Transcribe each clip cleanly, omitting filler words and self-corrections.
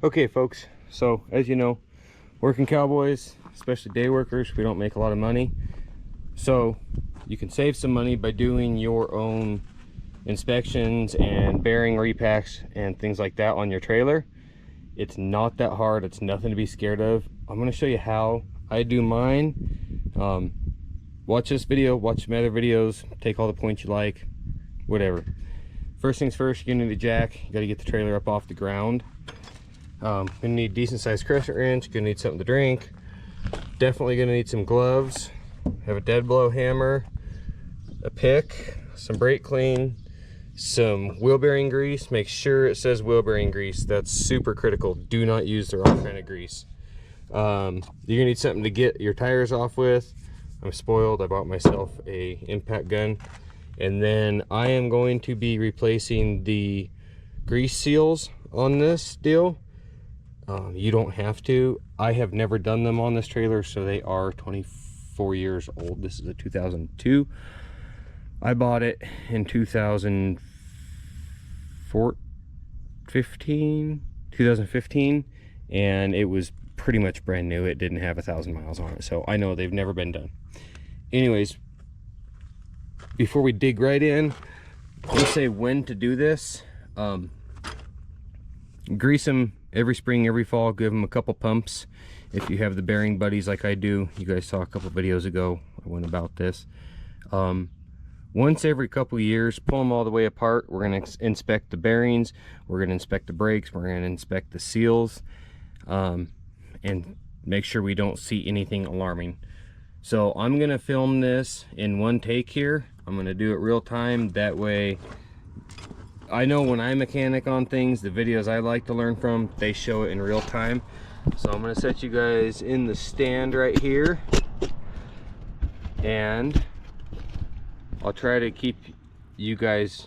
Okay folks, so as you know, working cowboys, especially day workers, we don't make a lot of money. So you can save some money by doing your own inspections and bearing repacks and things like that on your trailer. It's not that hard. It's nothing to be scared of. I'm going to show you how I do mine. Watch this video, watch some other videos, take all the points you like, whatever. First things first, you're going to need a jack. You got to get the trailer up off the ground. Gonna need decent sized crescent wrench, gonna need something to drink, definitely gonna need some gloves, have a dead blow hammer, a pick, some brake clean, some wheel bearing grease. Make sure it says wheel bearing grease. That's super critical. Do not use the wrong kind of grease. You're gonna need something to get your tires off with. I'm spoiled, I bought myself a impact gun. And then I am going to be replacing the grease seals on this deal. You don't have to. I have never done them on this trailer, so they are 24 years old. This is a 2002. I bought it in 2015, and it was pretty much brand new. It didn't have 1,000 miles on it, so I know they've never been done. Anyways, before we dig right in, let's say when to do this. Grease them every spring, every fall. Give them a couple pumps if you have the bearing buddies like I do. You guys saw a couple videos ago I went about this. Once every couple years, pull them all the way apart. We're going to inspect the bearings, we're going to inspect the brakes, we're going to inspect the seals, and make sure we don't see anything alarming. So I'm going to film this in one take here. I'm going to do it real time, that way I know when I mechanic on things, the videos I like to learn from, they show it in real time. So I'm going to set you guys in the stand right here, and I'll try to keep you guys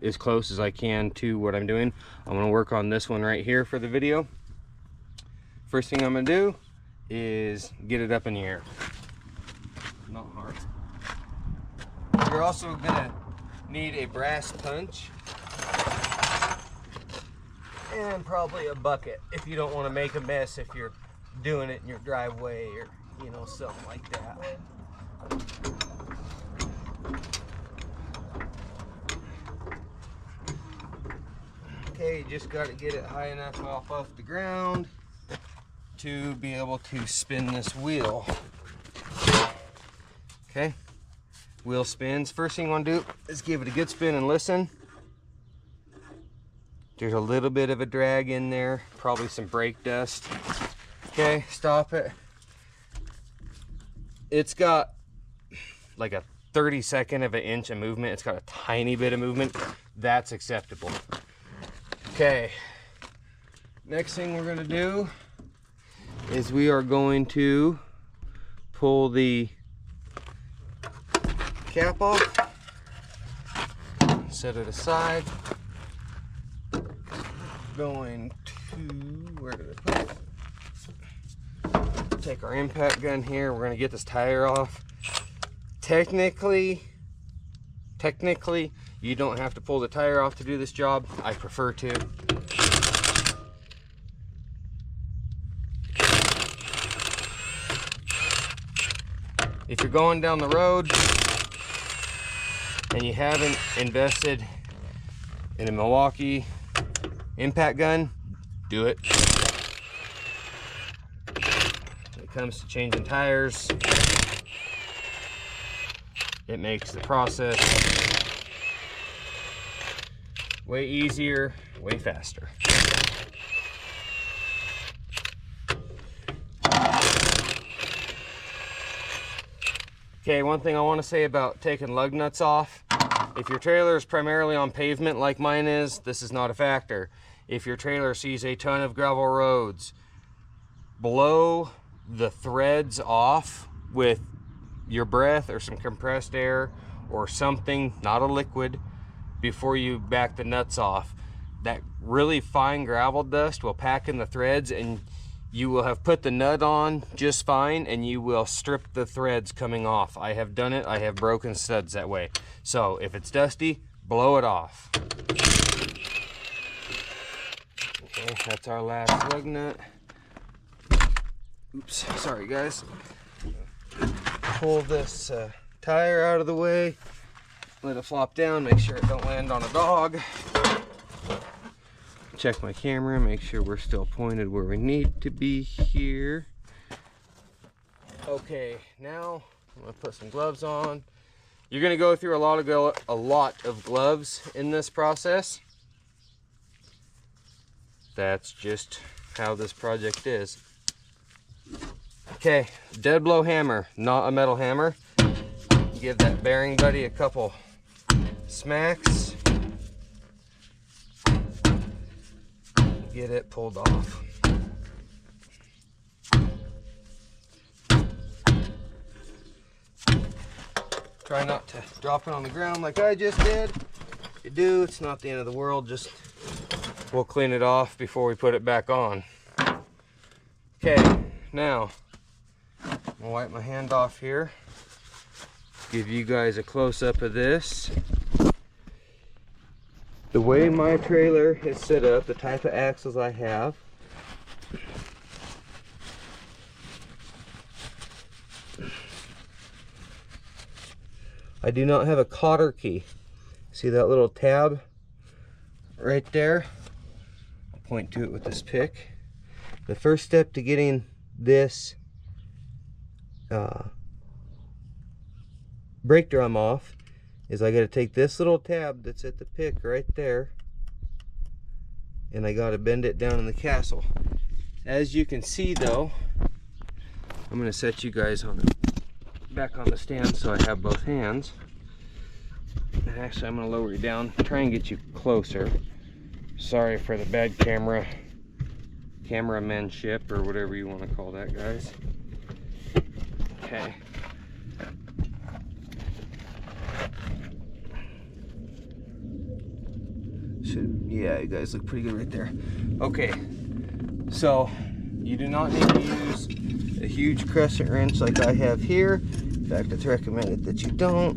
as close as I can to what I'm doing. I'm going to work on this one right here for the video. First thing I'm going to do is get it up in the air. Not hard. You're also going to need a brass punch and probably a bucket if you don't want to make a mess if you're doing it in your driveway or, you know, something like that. Okay, you just got to get it high enough off the ground to be able to spin this wheel. Okay, wheel spins. First thing you want to do is give it a good spin and listen. There's a little bit of a drag in there, probably some brake dust. Okay, stop it. It's got like a 32nd of an inch of movement. It's got a tiny bit of movement. That's acceptable. Okay, next thing we're gonna do is we are going to pull the cap off, set it aside. Going to, where did I put it? Take our impact gun here. We're going to get this tire off. Technically, you don't have to pull the tire off to do this job. I prefer to. If you're going down the road and you haven't invested in a Milwaukee impact gun, do it. When it comes to changing tires, it makes the process way easier, way faster. Okay, one thing I want to say about taking lug nuts off. If your trailer is primarily on pavement like mine is, this is not a factor. If your trailer sees a ton of gravel roads, blow the threads off with your breath or some compressed air or something, not a liquid, before you back the nuts off. That really fine gravel dust will pack in the threads, and you will have put the nut on just fine, and you will strip the threads coming off. I have done it. I have broken studs that way. So if it's dusty, blow it off. Okay. Okay, that's our last lug nut. Oops, sorry guys. Pull this tire out of the way. Let it flop down, make sure it don't land on a dog. Check my camera, make sure we're still pointed where we need to be here. Okay, now I'm gonna put some gloves on. You're gonna go through a lot of gloves in this process. That's just how this project is. Okay, dead blow hammer, not a metal hammer. Give that bearing buddy a couple smacks. Get it pulled off. Try not to drop it on the ground like I just did. If you do, it's not the end of the world. Just we'll clean it off before we put it back on. Okay, now I'll wipe my hand off here. Give you guys a close-up of this. The way my trailer is set up, the type of axles I have, I do not have a cotter key. See that little tab right there? I'll point to it with this pick. The first step to getting this brake drum off is I got to take this little tab that's at the pick right there, and I got to bend it down in the castle. As you can see though, I'm going to set you guys on back on the stand so I have both hands. And actually I'm going to lower you down, try and get you closer. Sorry for the bad cameramanship or whatever you want to call that, guys. Okay. Yeah, you guys look pretty good right there. Okay, so you do not need to use a huge crescent wrench like I have here. In fact, it's recommended that you don't.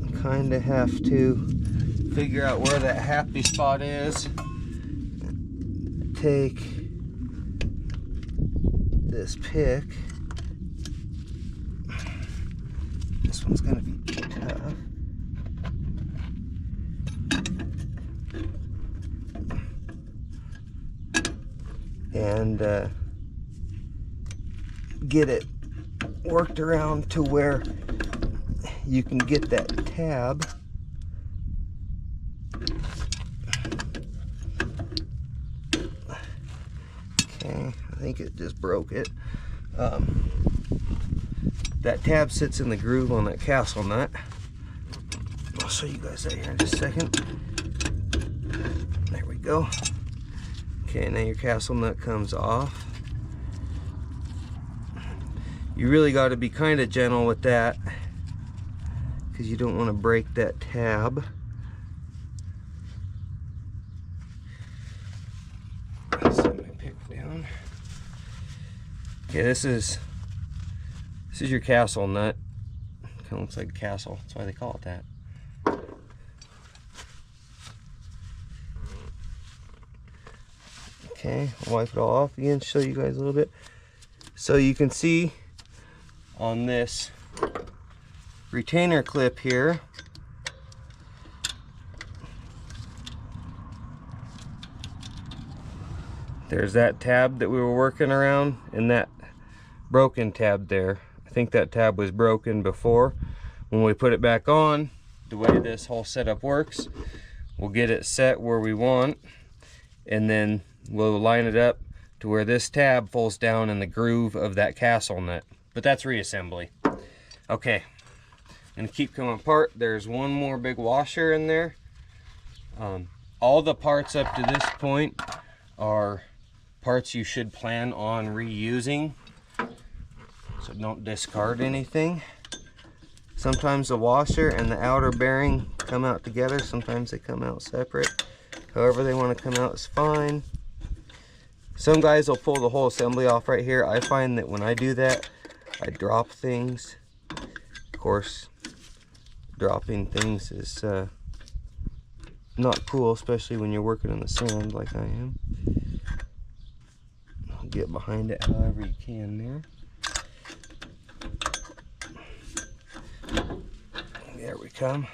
You kind of have to figure out where that happy spot is. Take this pick. This one's gonna be tough. And get it worked around to where you can get that tab. Okay, I think it just broke it. That tab sits in the groove on that castle nut. I'll show you guys that here in just a second. There we go. Okay, now your castle nut comes off. You really got to be kind of gentle with that because you don't want to break that tab. Set my pick down. Okay, this is your castle nut. Kind of looks like a castle. That's why they call it that. Okay, I'll wipe it all off again, show you guys a little bit. So you can see on this retainer clip here, there's that tab that we were working around and that broken tab there. I think that tab was broken before. When we put it back on, the way this whole setup works, we'll get it set where we want, and then we'll line it up to where this tab falls down in the groove of that castle nut. But that's reassembly. Okay, I'm gonna keep coming apart. There's one more big washer in there. All the parts up to this point are parts you should plan on reusing, so don't discard anything. Sometimes the washer and the outer bearing come out together, sometimes they come out separate. However they want to come out is fine. Some guys will pull the whole assembly off right here. I find that when I do that, I drop things. Of course, dropping things is not cool, especially when you're working in the sand like I am. I'll get behind it however you can there. There we come.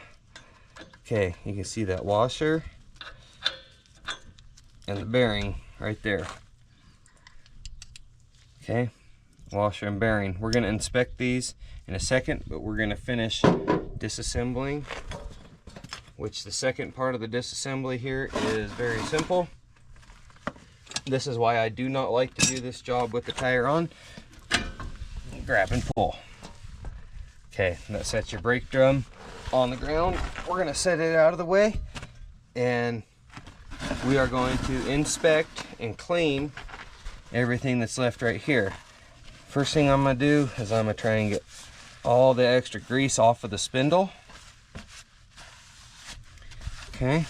Okay, you can see that washer and the bearing right there. Okay, washer and bearing. We're going to inspect these in a second, but we're going to finish disassembling, which the second part of the disassembly here is very simple. This is why I do not like to do this job with the tire on. Grab and pull. Okay, that sets your brake drum on the ground. We're going to set it out of the way, and we are going to inspect and clean everything that's left right here. First thing I'm going to do is I'm going to try and get all the extra grease off of the spindle. Okay.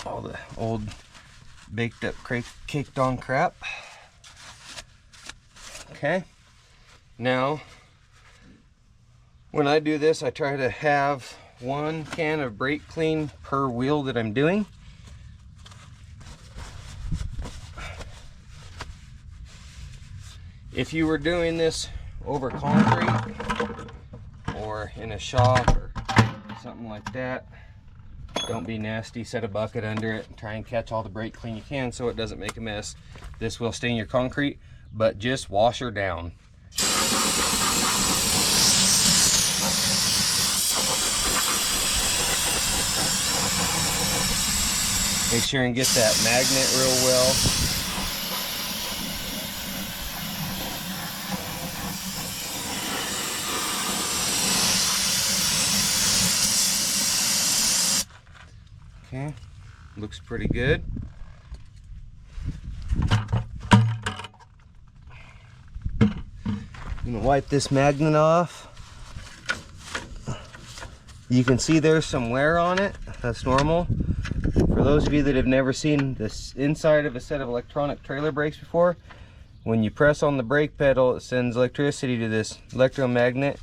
All the old baked up, caked on crap. Okay. Now, when I do this, I try to have 1 can of brake clean per wheel that I'm doing. If you were doing this over concrete or in a shop or something like that, don't be nasty. Set a bucket under it and try and catch all the brake clean you can so it doesn't make a mess. This will stain your concrete, but just wash her down. Make sure and get that magnet real well. Okay, looks pretty good. I'm gonna wipe this magnet off. You can see there's some wear on it. That's normal. For those of you that have never seen this inside of a set of electronic trailer brakes before, when you press on the brake pedal, it sends electricity to this electromagnet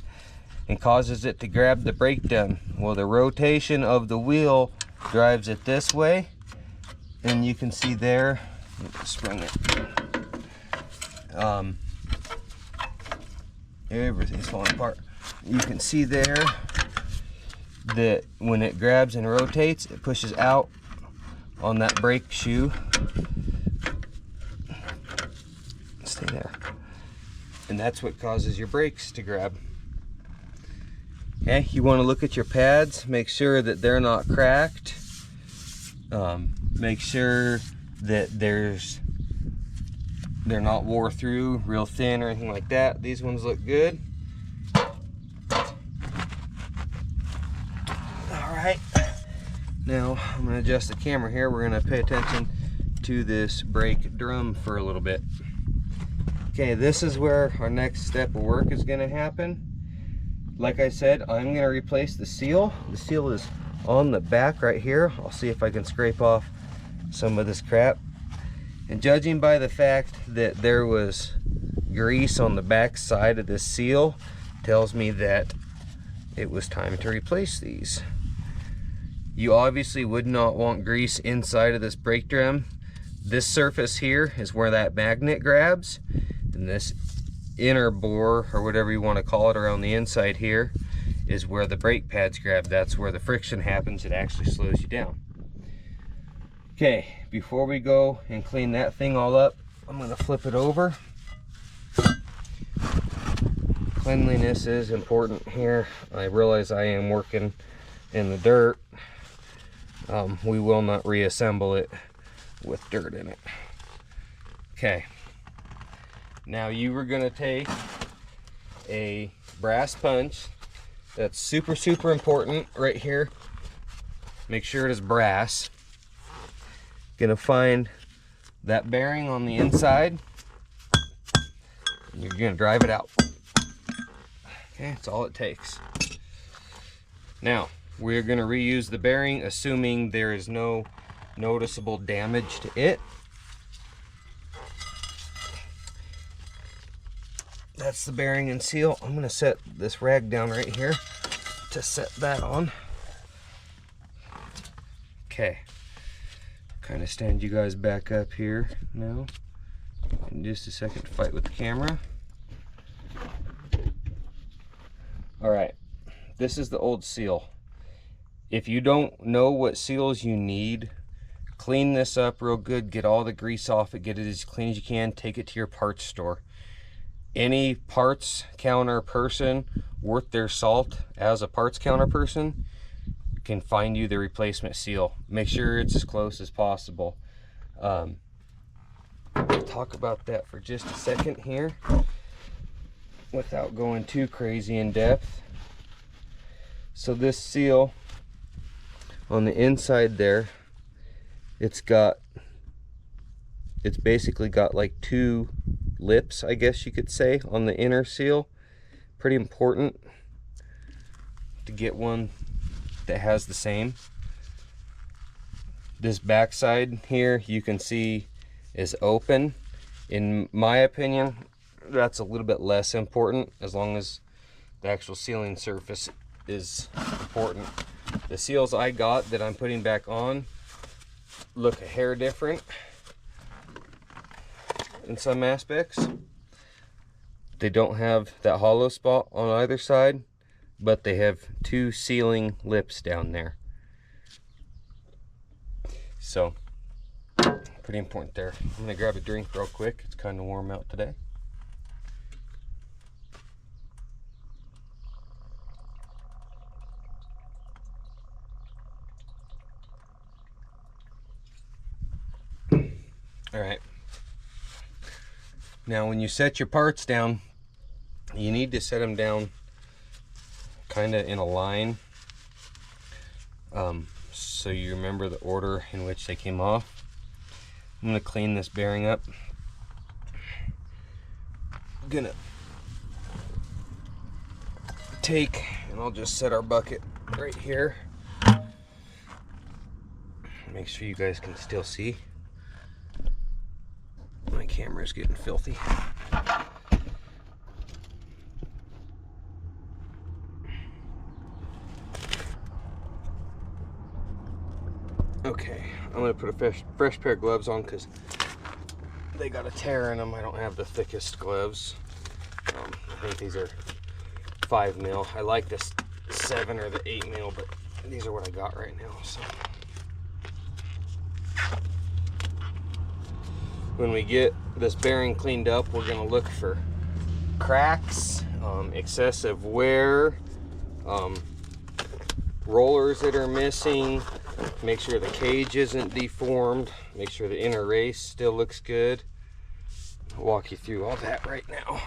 and causes it to grab the brake drum. Well, the rotation of the wheel drives it this way, and you can see there, spring it. Everything's falling apart. You can see there that when it grabs and rotates, it pushes out on that brake shoe. Stay there. And that's what causes your brakes to grab. Okay, you want to look at your pads, make sure that they're not cracked. Make sure that they're not wore through, real thin or anything like that. These ones look good. Alright, now I'm going to adjust the camera here. We're going to pay attention to this brake drum for a little bit. Okay, this is where our next step of work is going to happen. Like I said, I'm going to replace the seal. The seal is on the back right here. I'll see if I can scrape off some of this crap. And judging by the fact that there was grease on the back side of this seal, tells me that it was time to replace these. You obviously would not want grease inside of this brake drum. This surface here is where that magnet grabs, and this inner bore, or whatever you want to call it, around the inside here is where the brake pads grab. That's where the friction happens. It actually slows you down. Okay, before we go and clean that thing all up, I'm going to flip it over. Cleanliness is important here. I realize I am working in the dirt. We will not reassemble it with dirt in it. Okay, now you are going to take a brass punch. That's super important right here. Make sure it is brass. Gonna find that bearing on the inside, and you're gonna drive it out. Okay, that's all it takes. Now we're gonna reuse the bearing, assuming there is no noticeable damage to it. That's the bearing and seal. I'm gonna set this rag down right here. to set that on. Okay, kind of stand you guys back up here now in just a second to fight with the camera. All right, this is the old seal. If you don't know what seals you need, clean this up real good, get all the grease off it, get it as clean as you can, take it to your parts store. Any parts counter person worth their salt as a parts counter person can find you the replacement seal. Make sure it's as close as possible. We'll talk about that for just a second here without going too crazy in depth. So this seal on the inside there, it's basically got like two lips, I guess you could say, on the inner seal. Pretty important to get one that has the same. This back side here you can see is open. In my opinion, that's a little bit less important, as long as the actual sealing surface is important. The seals I got that I'm putting back on look a hair different in some aspects. They don't have that hollow spot on either side, but they have two sealing lips down there. So pretty important there. I'm gonna grab a drink real quick. It's kind of warm out today. All right. Now when you set your parts down, you need to set them down kind of in a line, so you remember the order in which they came off. I'm going to clean this bearing up. I'm going to take, and I'll just set our bucket right here. Make sure you guys can still see. My camera's getting filthy. Okay, I'm gonna put a fresh pair of gloves on because they got a tear in them. I don't have the thickest gloves. I think these are 5 mil. I like this 7 or the 8 mil, but these are what I got right now. So when we get this bearing cleaned up, we're gonna look for cracks, excessive wear, rollers that are missing. Make sure the cage isn't deformed. Make sure the inner race still looks good. I'll walk you through all that right now.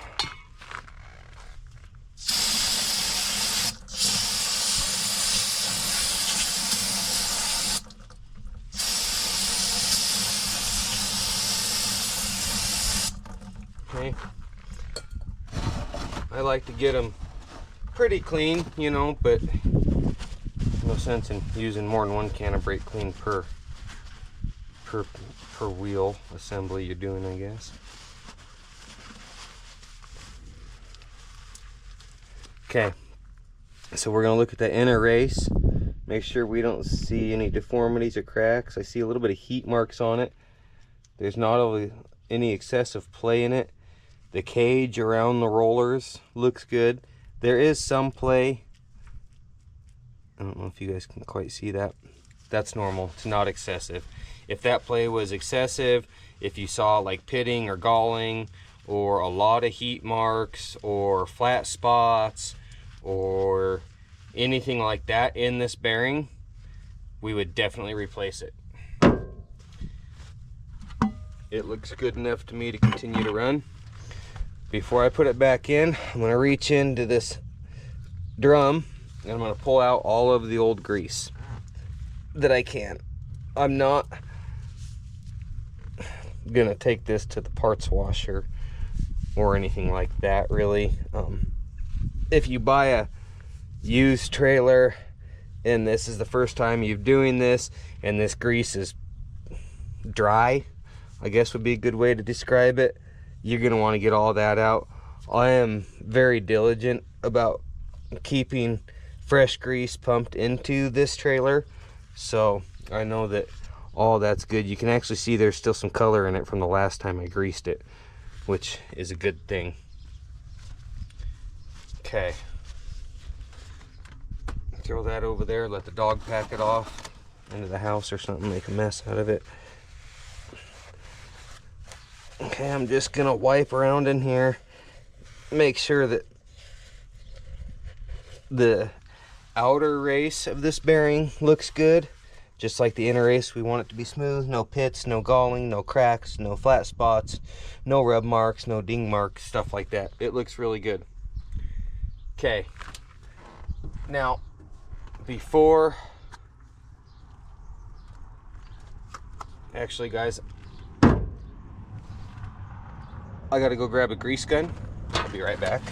Okay. I like to get them pretty clean, you know, but no sense in using more than one can of brake clean per wheel assembly you're doing, I guess. Okay, so we're gonna look at the inner race, make sure we don't see any deformities or cracks. I see a little bit of heat marks on it. There's not any excessive play in it. The cage around the rollers looks good. There is some play. I don't know if you guys can quite see that. That's normal. It's not excessive. If that play was excessive, if you saw like pitting or galling or a lot of heat marks or flat spots or anything like that in this bearing, we would definitely replace it. It looks good enough to me to continue to run. Before I put it back in, I'm going to reach into this drum and I'm going to pull out all of the old grease that I can. I'm not going to take this to the parts washer or anything like that, really. If you buy a used trailer and this is the first time you're doing this and this grease is dry, I guess would be a good way to describe it, you're going to want to get all that out. I am very diligent about keeping fresh grease pumped into this trailer, so I know that all that's good. You can actually see there's still some color in it from the last time I greased it, which is a good thing. Okay, throw that over there, let the dog pack it off into the house or something, make a mess out of it. Okay, I'm just gonna wipe around in here, make sure that the outer race of this bearing looks good. Just like the inner race, we want it to be smooth, no pits, no galling, no cracks, no flat spots, no rub marks, no ding marks, stuff like that. It looks really good. Okay, now before, actually guys, I gotta go grab a grease gun. I'll be right back.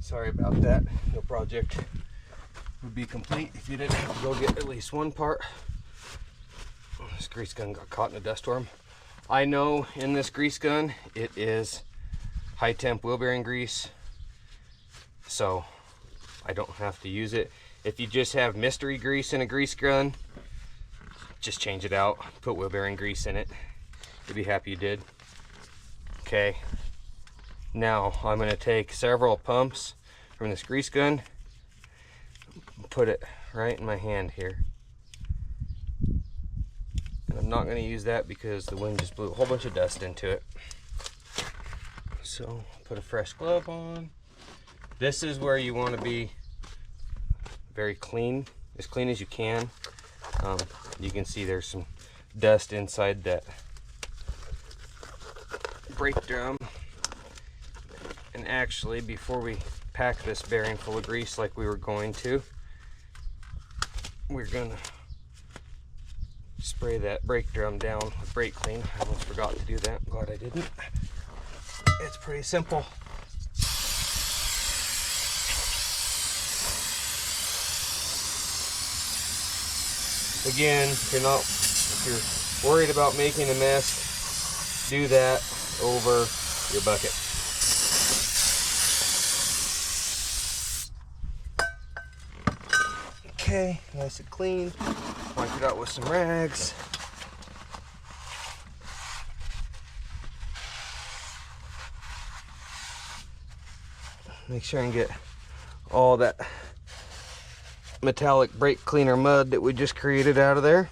Sorry about that. No project would be complete if you didn't have to go get at least one part. This grease gun got caught in a dust storm. I know in this grease gun it is high temp wheel bearing grease, so I don't have to use it. If you just have mystery grease in a grease gun, just change it out, put wheel bearing grease in it. You'd be happy you did. Okay, now I'm going to take several pumps from this grease gun, put it right in my hand here. And I'm not going to use that because the wind just blew a whole bunch of dust into it. So put a fresh glove on. This is where you want to be very clean, as clean as you can. You can see there's some dust inside that brake drum. And actually, before we pack this bearing full of grease like we were going to, we're gonna spray that brake drum down with brake clean. I almost forgot to do that. I'm glad I didn't. It's pretty simple. Again, if you're worried about making a mess, do that over your bucket. Okay, nice and clean. Wipe it out with some rags. Make sure and get all that metallic brake cleaner mud that we just created out of there.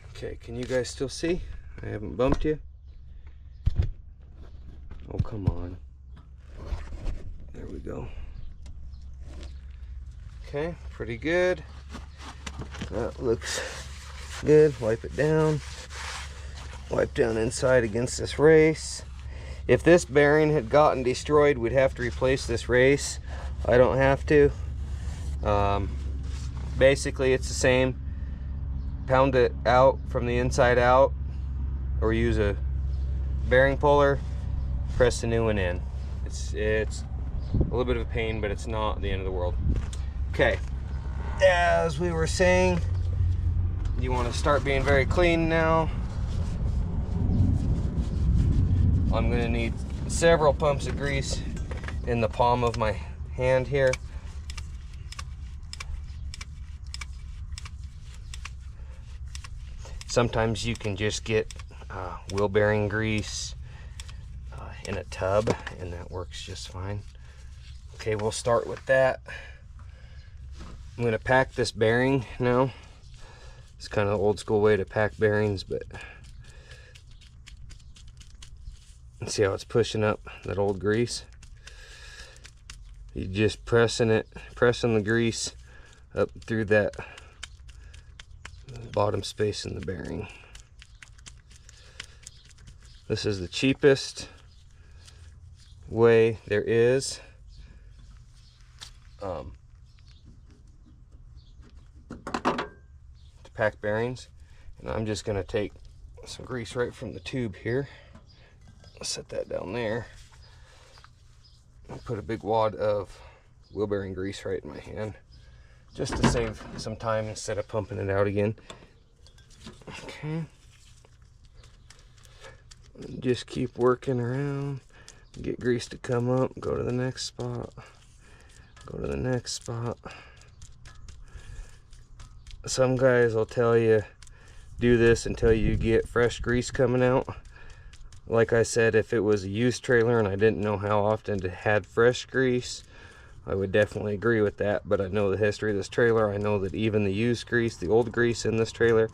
Okay, can you guys still see? I haven't bumped you. Oh, come on. There we go. Okay, pretty good. That looks good. Wipe it down. Wipe down inside against this race. If this bearing had gotten destroyed, we'd have to replace this race. I don't have to. Basically, it's the same. Pound it out from the inside out, or use a bearing puller. Press the new one in. It's a little bit of a pain, but it's not the end of the world. Okay, as we were saying, you want to start being very clean now. I'm going to need several pumps of grease in the palm of my hand here. Sometimes you can just get wheel bearing grease in a tub, and that works just fine. Okay, we'll start with that. I'm going to pack this bearing now. It's kind of the old school way to pack bearings, but see how it's pushing up that old grease? You just pressing the grease up through that bottom space in the bearing. This is the cheapest way there is to pack bearings. And I'm just going to take some grease right from the tube here. I'll set that down there. I'll put a big wad of wheel bearing grease right in my hand, just to save some time instead of pumping it out again. Okay. Just keep working around, Get grease to come up, go to the next spot, go to the next spot. Some guys will tell you do this until you get fresh grease coming out. Like I said, if it was a used trailer and I didn't know how often it had fresh grease, I would definitely agree with that. But I know the history of this trailer. I know that even the used grease, the old grease in this trailer,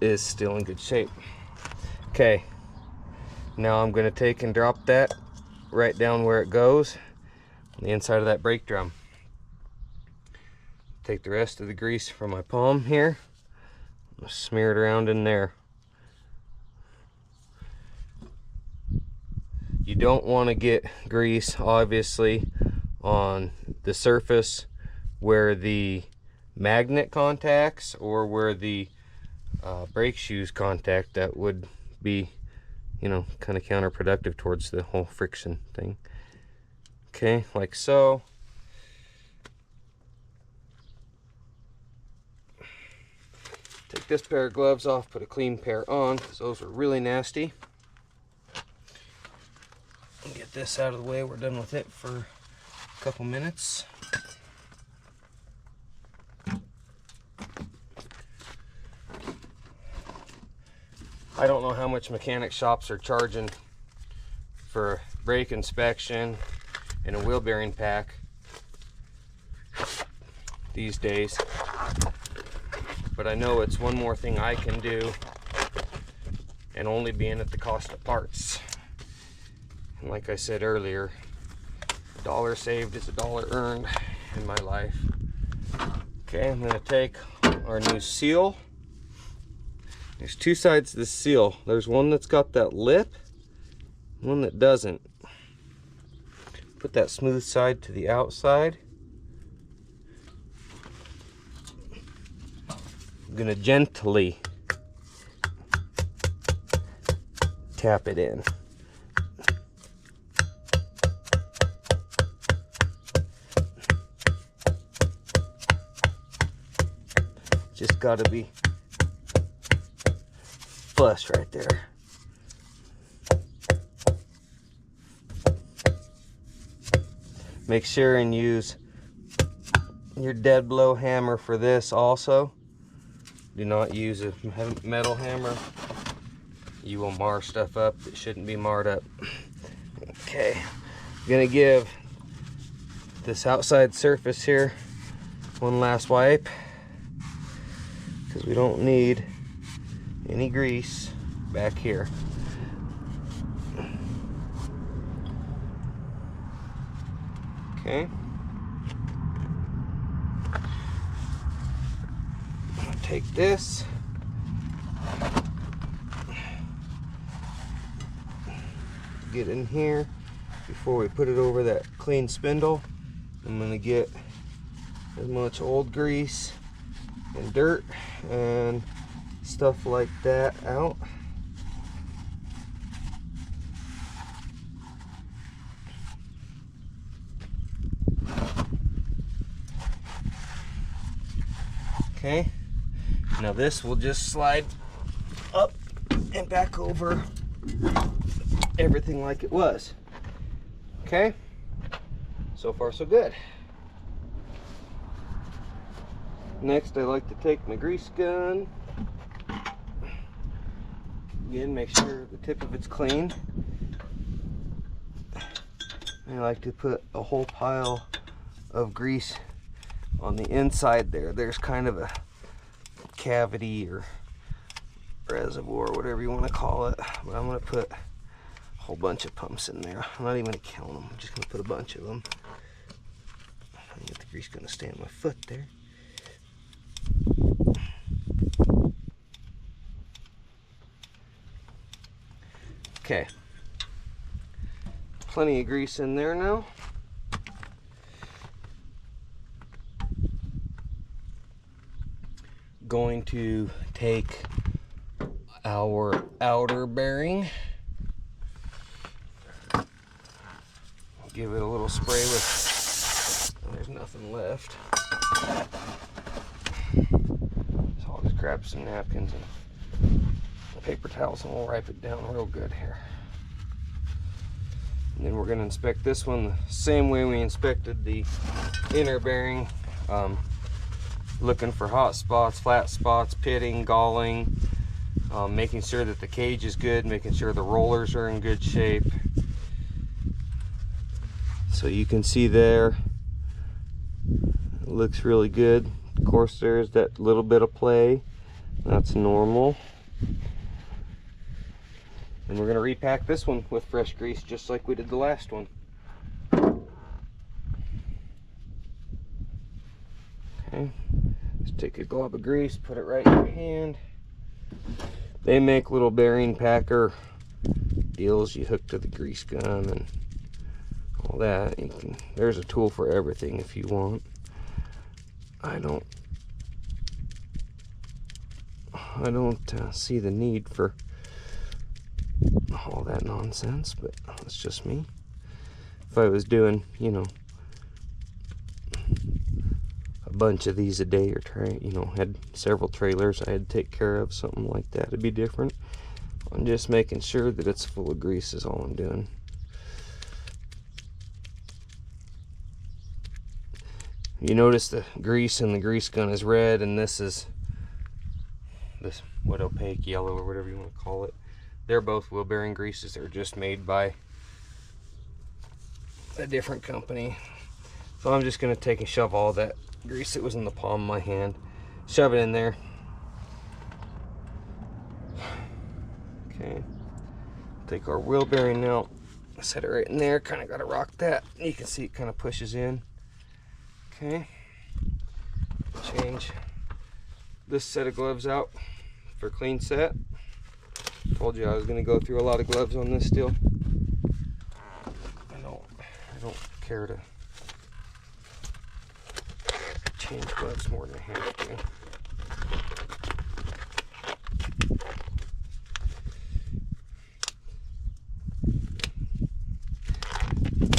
is still in good shape. Okay, now I'm going to take and drop that right down where it goes, on the inside of that brake drum. Take the rest of the grease from my palm here, smear it around in there. You don't want to get grease, obviously, on the surface where the magnet contacts or where the brake shoes contact. That would be, you know, kind of counterproductive towards the whole friction thing. Okay, like so. Take this pair of gloves off, put a clean pair on, because those were really nasty. Get this out of the way. We're done with it for a couple minutes. I don't know how much mechanic shops are charging for brake inspection and a wheel bearing pack these days, but I know it's one more thing I can do, and only being at the cost of parts. And like I said earlier, a dollar saved is a dollar earned in my life. Okay, I'm going to take our new seal. There's two sides to the seal. There's one that's got that lip, one that doesn't. Put that smooth side to the outside. I'm going to gently tap it in. Just got to be flush right there. Make sure and use your dead blow hammer for this also. Do not use a metal hammer. You will mar stuff up that shouldn't be marred up. Okay, I'm gonna give this outside surface here one last wipe, because we don't need any grease back here. Okay. I'm gonna take this, get in here before we put it over that clean spindle. I'm gonna get as much old grease and dirt and stuff like that out. Okay, now this will just slide up and back over everything like it was. Okay, so far so good. Next, I like to take my grease gun. Again, make sure the tip of it's clean. I like to put a whole pile of grease on the inside there. There's kind of a cavity or reservoir, whatever you want to call it. But I'm going to put a whole bunch of pumps in there. I'm not even going to count them. I'm just going to put a bunch of them. I get the grease going to stay on my foot there. Okay, plenty of grease in there now. Going to take our outer bearing, give it a little spray with, there's nothing left. So I'll just grab some napkins and paper towels and we'll wipe it down real good here. And then we're going to inspect this one the same way we inspected the inner bearing, looking for hot spots, flat spots, pitting, galling, making sure that the cage is good, making sure the rollers are in good shape. So you can see there, it looks really good. Of course, there's that little bit of play. That's normal. And we're going to repack this one with fresh grease just like we did the last one. Okay, let's take a glob of grease, put it right in your hand. They make little bearing packer deals you hook to the grease gun and all that. There's a tool for everything if you want. I don't see the need for all that nonsense, but that's just me. If I was doing, you know, a bunch of these a day, or had several trailers I had to take care of, something like that, it'd be different. I'm just making sure that it's full of grease is all I'm doing. You notice the grease in the grease gun is red, and this what, opaque yellow or whatever you want to call it. They're both wheel bearing greases. They're just made by a different company. So I'm just going to take and shove all that grease that was in the palm of my hand, shove it in there. Okay, take our wheel bearing now, set it right in there, kind of got to rock that. You can see it kind of pushes in. Okay, change this set of gloves out for a clean set. Told you I was going to go through a lot of gloves on this still. I don't care to change gloves more than I have to.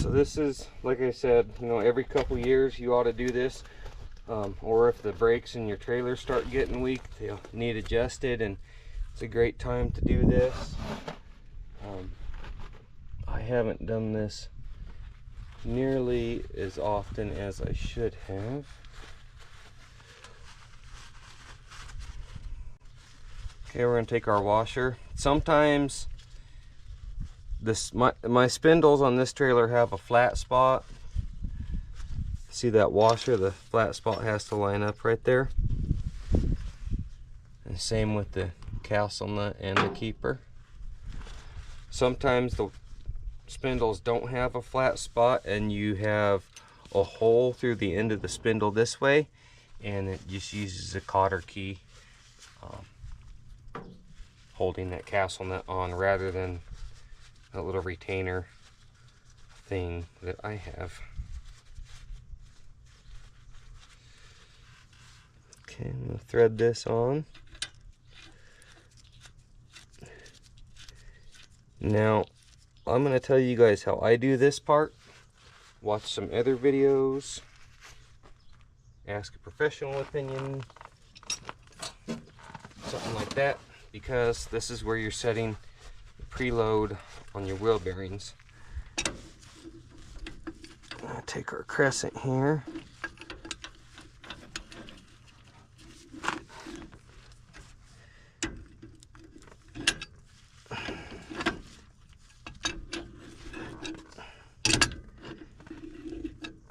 So this is, like I said, every couple years you ought to do this, or if the brakes in your trailer start getting weak, they'll need adjusted, and it's a great time to do this. I haven't done this nearly as often as I should have. Okay, we're going to take our washer. Sometimes my spindles on this trailer have a flat spot. See that washer? The flat spot has to line up right there. And same with the castle nut and the keeper. Sometimes the spindles don't have a flat spot and you have a hole through the end of the spindle this way, and it just uses a cotter key holding that castle nut on rather than that little retainer thing that I have. Okay, I'm going to thread this on. Now, I'm going to tell you guys how I do this part. Watch some other videos. Ask a professional opinion. Something like that. Because this is where you're setting the preload on your wheel bearings. I'll take our crescent here.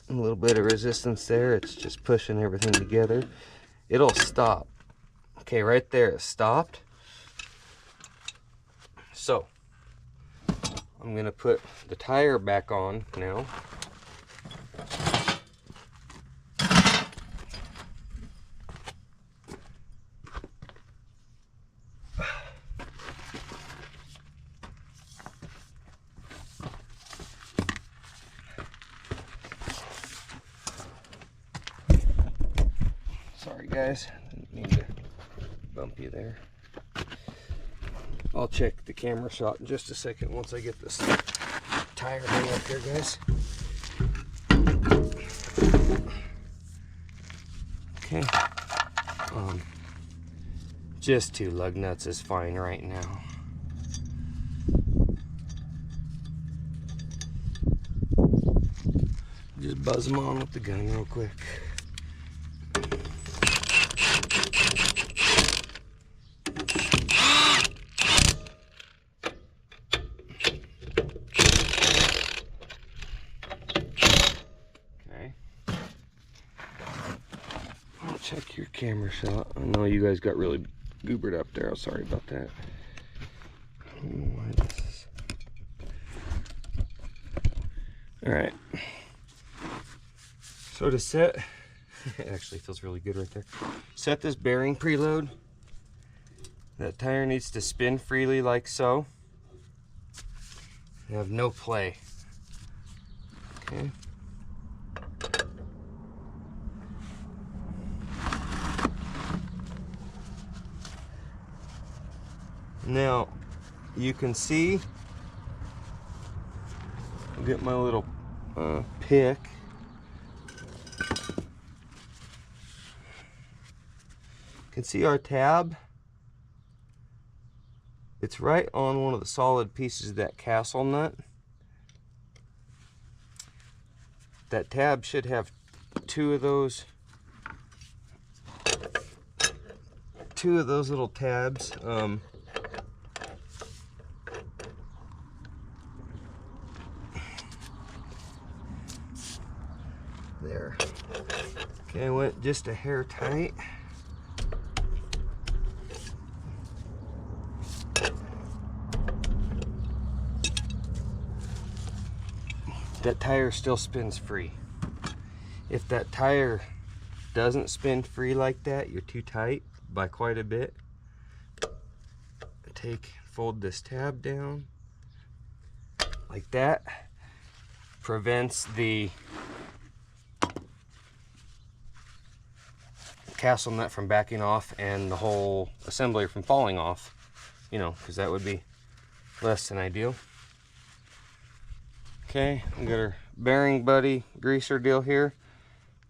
A little bit of resistance there. It's just pushing everything together. It'll stop. Okay, right there it stopped. So I'm going to put the tire back on now. Sorry guys, didn't mean to bump you there. I'll check the camera shot in just a second once I get this tire hung up there, guys. Okay. Just 2 lug nuts is fine right now. Just buzz them on with the gun real quick. Okay. I'll check your camera shot. I know you guys got really goobered up there. I'm sorry about that. I don't know why this is. All right. So to set, it actually feels really good right there. Set this bearing preload. That tire needs to spin freely like so. You have no play. Okay. Now you can see, I'll get my little pick. You can see our tab. It's right on one of the solid pieces of that castle nut. That tab should have two of those little tabs. There. Okay, I went just a hair tight. That tire still spins free. If that tire doesn't spin free like that, you're too tight by quite a bit. Fold this tab down like that. Prevents the castle nut from backing off and the whole assembly from falling off, you know, because that would be less than ideal. Okay, we got our bearing buddy greaser deal here.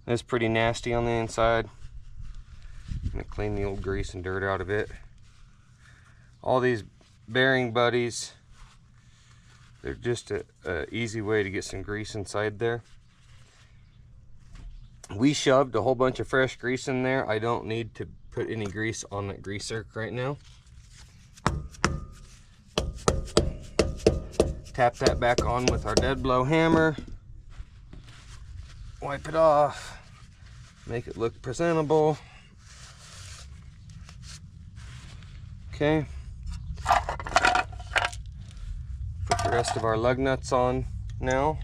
It's pretty nasty on the inside. I'm gonna clean the old grease and dirt out of it. All these bearing buddies, they're just a easy way to get some grease inside there. We shoved a whole bunch of fresh grease in there. I don't need to put any grease on that greaser right now. Tap that back on with our dead blow hammer. Wipe it off. Make it look presentable. Okay. Put the rest of our lug nuts on now.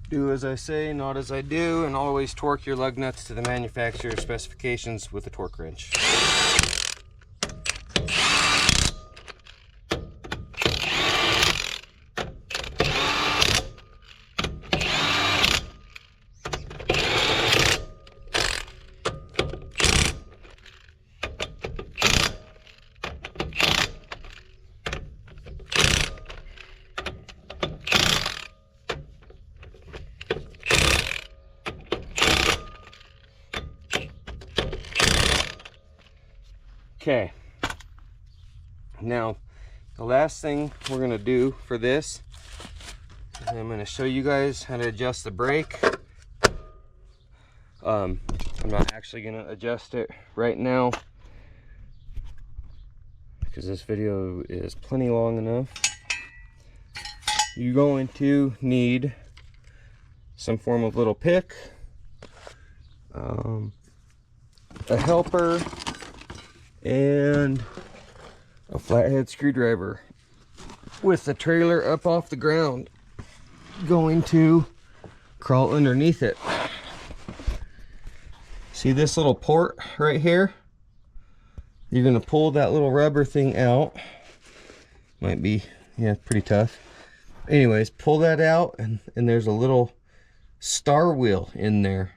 Do as I say, not as I do, and always torque your lug nuts to the manufacturer's specifications with a torque wrench. Okay, now the last thing we're going to do for this is I'm going to show you guys how to adjust the brake. I'm not actually going to adjust it right now because this video is plenty long enough. You're going to need some form of little pick, a helper, and a flathead screwdriver with the trailer up off the ground going to crawl underneath it. See this little port right here? You're going to pull that little rubber thing out. Might be, yeah, pretty tough. Anyways, pull that out, and there's a little star wheel in there.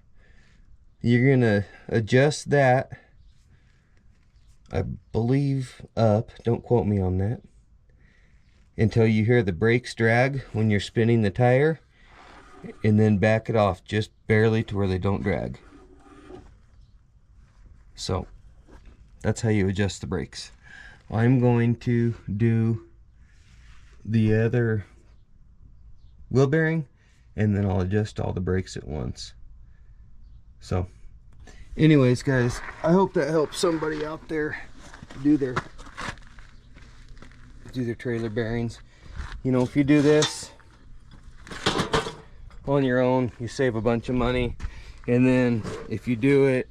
You're going to adjust that, I believe, up. Don't quote me on that. until you hear the brakes drag when you're spinning the tire, and then back it off just barely to where they don't drag. So that's how you adjust the brakes. I'm going to do the other wheel bearing, and then I'll adjust all the brakes at once. So anyways, guys, I hope that helps somebody out there do their trailer bearings. You know, if you do this on your own, you save a bunch of money. And then if you do it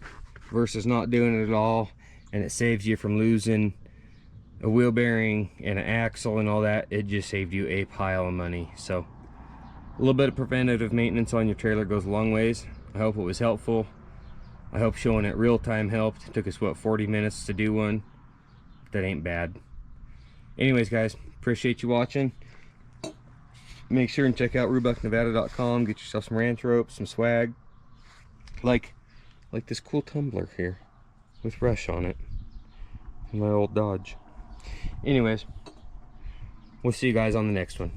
versus not doing it at all, and it saves you from losing a wheel bearing and an axle and all that, it just saved you a pile of money. So a little bit of preventative maintenance on your trailer goes a long ways. I hope it was helpful. I hope showing it real time helped. It took us, what, 40 minutes to do one? That ain't bad. Anyways, guys, appreciate you watching. Make sure and check out RubuckNevada.com. Get yourself some ranch ropes, some swag. Like this cool tumbler here with Rush on it. My old Dodge. Anyways, we'll see you guys on the next one.